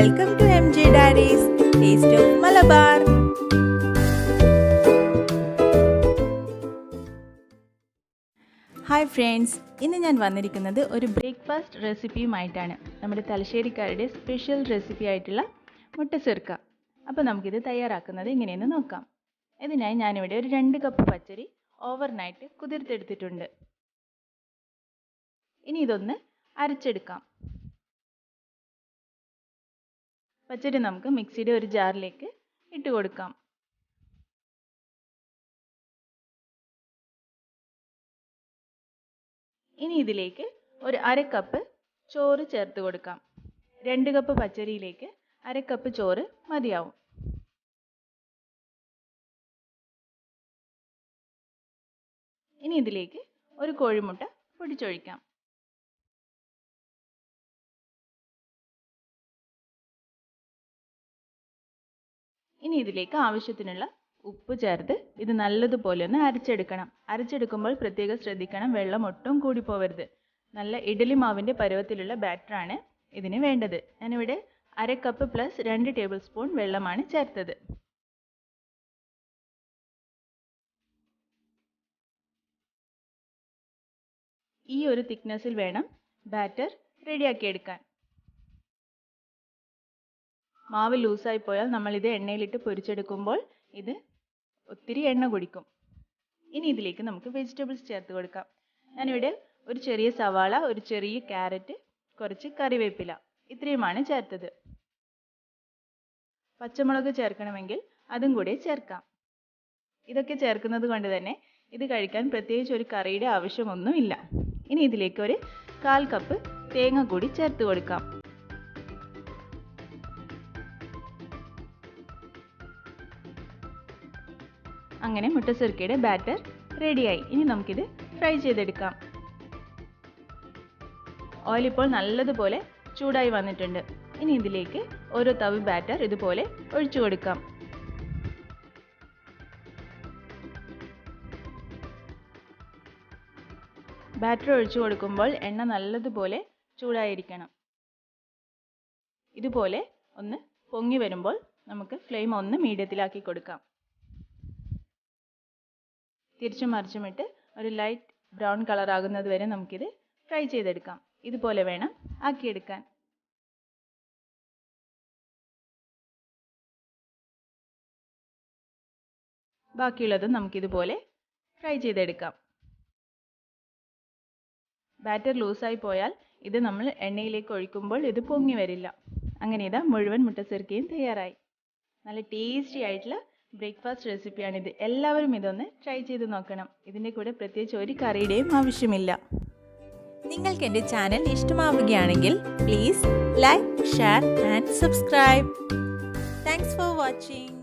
welcome to MJ Daddy's Taste of Malabar. Hi friends, ഇന്ന് ഞാൻ വന്നിരിക്കുന്നത് ഒരു ബ്രേക്ക്ഫാസ്റ്റ് റെസിപ്പിയുമായിട്ടാണ്. നമ്മുടെ തലശ്ശേരിക്കാരുടെ സ്പെഷ്യൽ റെസിപ്പി ആയിട്ടുള്ള മുട്ട സിർക്ക. അപ്പോൾ നമുക്കിത് തയ്യാറാക്കുന്നത് എങ്ങനെയെന്ന് നോക്കാം. ഇതിനായി ഞാനിവിടെ ഒരു 2 കപ്പ് പച്ചരി ഓവർനൈറ്റ് കുതിർത്തെടുത്തിട്ടുണ്ട്. ഇനി ഇതൊന്ന് അരച്ചെടുക്കാം. പച്ചരി നമുക്ക് മിക്സിയുടെ ഒരു ജാറിലേക്ക് ഇട്ട് കൊടുക്കാം. ഇനി ഇതിലേക്ക് ഒരു 1/2 കപ്പ് ചോറ് ചേർത്ത് കൊടുക്കാം. 2 കപ്പ് പച്ചരിയിലേക്ക് 1/2 കപ്പ് ചോറ് മതിയാവും. ഇനി ഇതിലേക്ക് ഒരു കോഴിമുട്ട പൊടിച്ചൊഴിക്കാം. ഇനി ഇതിലേക്ക് ആവശ്യത്തിനുള്ള ഉപ്പ് ചേർത്ത് ഇത് നല്ലതുപോലെ ഒന്ന് അരച്ചെടുക്കണം. അരച്ചെടുക്കുമ്പോൾ പ്രത്യേകം ശ്രദ്ധിക്കണം, വെള്ളം ഒട്ടും കൂടി പോവരുത്. നല്ല ഇഡ്ഡലി മാവിൻ്റെ പരുവത്തിലുള്ള ബാറ്ററാണ് ഇതിന് വേണ്ടത്. ഞാനിവിടെ 1/2 കപ്പ് പ്ലസ് 2 ടേബിൾ സ്പൂൺ വെള്ളമാണ് ചേർത്തത്. ഈ ഒരു തിക്നെസ്സിൽ വേണം ബാറ്റർ റെഡിയാക്കിയെടുക്കാൻ. മാവ് ലൂസായി പോയാൽ നമ്മളിത് എണ്ണയിലിട്ട് പൊരിച്ചെടുക്കുമ്പോൾ ഇത് ഒത്തിരി എണ്ണ കുടിക്കും. ഇനി ഇതിലേക്ക് നമുക്ക് വെജിറ്റബിൾസ് ചേർത്ത് കൊടുക്കാം. ഞാനിവിടെ ഒരു ചെറിയ സവാള, ഒരു ചെറിയ ക്യാരറ്റ്, കുറച്ച് കറിവേപ്പില, ഇത്രയുമാണ് ചേർത്തത്. പച്ചമുളക് ചേർക്കണമെങ്കിൽ അതും കൂടെ ചേർക്കാം. ഇതൊക്കെ ചേർക്കുന്നത് കൊണ്ട് തന്നെ ഇത് കഴിക്കാൻ പ്രത്യേകിച്ച് ഒരു കറിയുടെ ആവശ്യമൊന്നുമില്ല. ഇനി ഇതിലേക്ക് ഒരു 1/4 കപ്പ് തേങ്ങ കൂടി ചേർത്ത് കൊടുക്കാം. അങ്ങനെ മുട്ട സിർക്കയുടെ ബാറ്റർ റെഡിയായി. ഇനി നമുക്കിത് ഫ്രൈ ചെയ്തെടുക്കാം. ഓയിൽ ഇപ്പോൾ നല്ലതുപോലെ ചൂടായി വന്നിട്ടുണ്ട്. ഇനി ഇതിലേക്ക് ഓരോ തവി ബാറ്റർ ഇതുപോലെ ഒഴിച്ചു കൊടുക്കാം. ബാറ്റർ ഒഴിച്ചു കൊടുക്കുമ്പോൾ എണ്ണ നല്ലതുപോലെ ചൂടായിരിക്കണം. ഇതുപോലെ ഒന്ന് പൊങ്ങി വരുമ്പോൾ നമുക്ക് ഫ്ലെയിം ഒന്ന് മീഡിയത്തിലാക്കി കൊടുക്കാം. തിരിച്ചും മറിച്ചുമിട്ട് ഒരു ലൈറ്റ് ബ്രൗൺ കളർ ആകുന്നത് വരെ നമുക്കിത് ഫ്രൈ ചെയ്തെടുക്കാം. ഇതുപോലെ വേണം ആക്കിയെടുക്കാൻ. ബാക്കിയുള്ളതും നമുക്കിതുപോലെ ഫ്രൈ ചെയ്തെടുക്കാം. ബാറ്റർ ലൂസായി പോയാൽ ഇത് നമ്മൾ എണ്ണയിലേക്ക് ഒഴിക്കുമ്പോൾ ഇത് പൊങ്ങി വരില്ല. അങ്ങനെ ഇതാ മുഴുവൻ മുട്ട സിർക്കയും തയ്യാറായി. നല്ല ടേസ്റ്റി ആയിട്ടുള്ള ബ്രേക്ക്ഫാസ്റ്റ് റെസിപ്പിയാണിത്. എല്ലാവരും ഇതൊന്ന് ട്രൈ ചെയ്ത് നോക്കണം. ഇതിൻ്റെ കൂടെ പ്രത്യേകിച്ച് ഒരു കറിയുടെയും ആവശ്യമില്ല. നിങ്ങൾക്ക് എൻ്റെ ചാനൽ ഇഷ്ടമാവുകയാണെങ്കിൽ please like, share and subscribe. Thanks for watching.